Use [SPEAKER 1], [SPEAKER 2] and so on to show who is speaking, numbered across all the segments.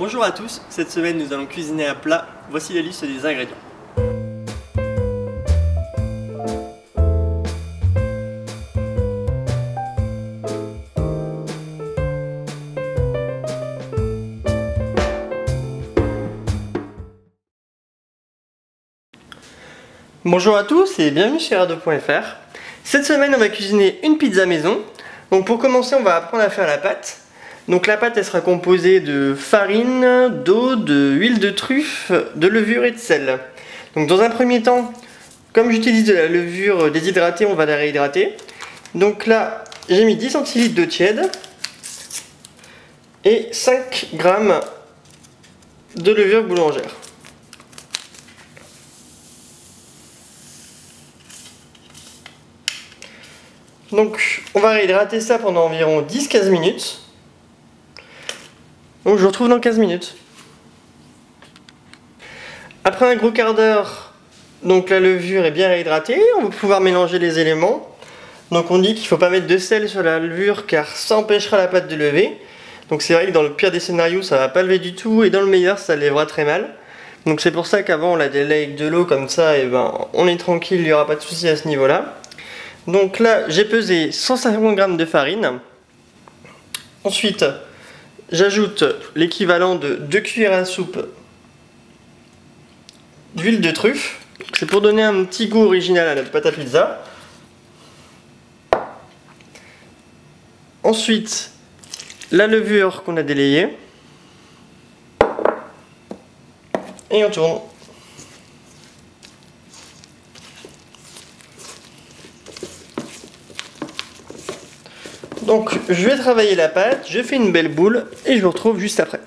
[SPEAKER 1] Bonjour à tous, cette semaine nous allons cuisiner un plat, voici la liste des ingrédients. Bonjour à tous et bienvenue sur Rado.fr. Cette semaine on va cuisiner une pizza maison. Donc pour commencer on va apprendre à faire la pâte. Donc la pâte elle sera composée de farine, d'eau, de huile de truffe, de levure et de sel. Donc dans un premier temps, comme j'utilise de la levure déshydratée, on va la réhydrater. Donc là j'ai mis 10 centilitres d'eau tiède et 5 g de levure boulangère. Donc on va réhydrater ça pendant environ 10-15 minutes. Donc je vous retrouve dans 15 minutes. Après un gros quart d'heure, donc la levure est bien réhydratée, on va pouvoir mélanger les éléments. Donc on dit qu'il ne faut pas mettre de sel sur la levure car ça empêchera la pâte de lever. Donc c'est vrai que dans le pire des scénarios ça ne va pas lever du tout et dans le meilleur ça lèvera très mal. Donc c'est pour ça qu'avant on la délaye avec de l'eau comme ça et ben on est tranquille, il n'y aura pas de souci à ce niveau là. Donc là j'ai pesé 150 g de farine. Ensuite j'ajoute l'équivalent de 2 cuillères à soupe d'huile de truffe. C'est pour donner un petit goût original à notre pâte à pizza. Ensuite la levure qu'on a délayée. Et on tourne. Donc je vais travailler la pâte, je fais une belle boule et je vous retrouve juste après.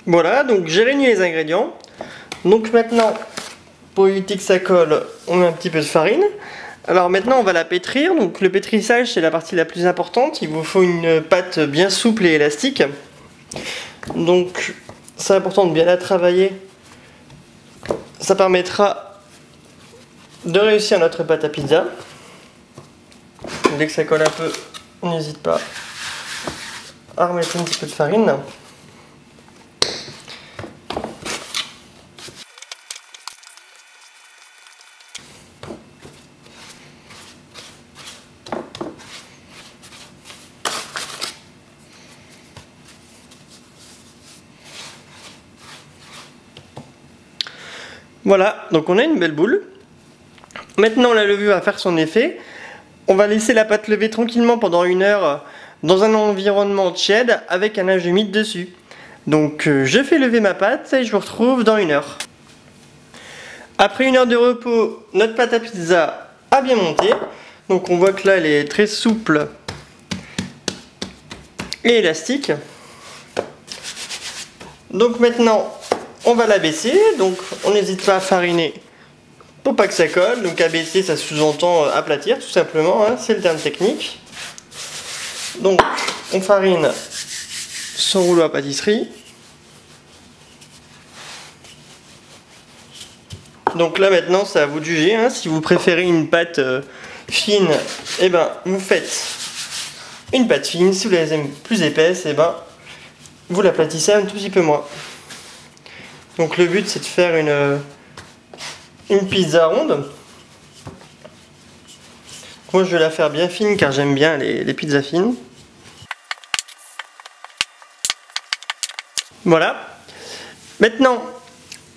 [SPEAKER 1] Voilà, donc j'ai réuni les ingrédients. Donc maintenant, pour éviter que ça colle, on met un petit peu de farine. Alors maintenant on va la pétrir, donc le pétrissage c'est la partie la plus importante. Il vous faut une pâte bien souple et élastique. Donc c'est important de bien la travailler. Ça permettra de réussir notre pâte à pizza. Dès que ça colle un peu, on n'hésite pas à remettre un petit peu de farine. Voilà, donc on a une belle boule. Maintenant la levure va faire son effet. On va laisser la pâte lever tranquillement pendant 1 heure dans un environnement tiède avec un linge humide dessus. Donc je fais lever ma pâte et je vous retrouve dans 1 heure. Après 1 heure de repos, notre pâte à pizza a bien monté. Donc on voit que là elle est très souple et élastique. Donc maintenant on va la baisser. Donc on n'hésite pas à fariner pour pas que ça colle. Donc abaisser ça sous-entend aplatir tout simplement, hein, c'est le terme technique. Donc on farine son rouleau à pâtisserie. Donc là maintenant c'est à vous de juger, hein. Si vous préférez une pâte fine, et ben vous faites une pâte fine. Si vous la aimez plus épaisse, et ben vous l'aplatissez un tout petit peu moins. Donc le but c'est de faire une pizza ronde. Moi je vais la faire bien fine car j'aime bien les pizzas fines. Voilà. Maintenant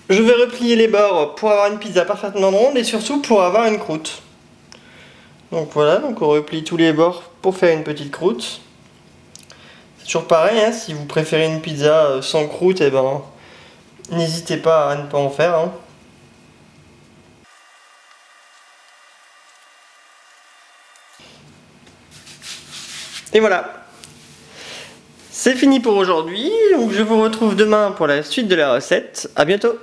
[SPEAKER 1] je vais replier les bords pour avoir une pizza parfaitement ronde et surtout pour avoir une croûte. Donc voilà, donc on replie tous les bords pour faire une petite croûte. C'est toujours pareil, hein, si vous préférez une pizza sans croûte, et ben n'hésitez pas à ne pas en faire, hein. Et voilà, c'est fini pour aujourd'hui, donc je vous retrouve demain pour la suite de la recette. À bientôt.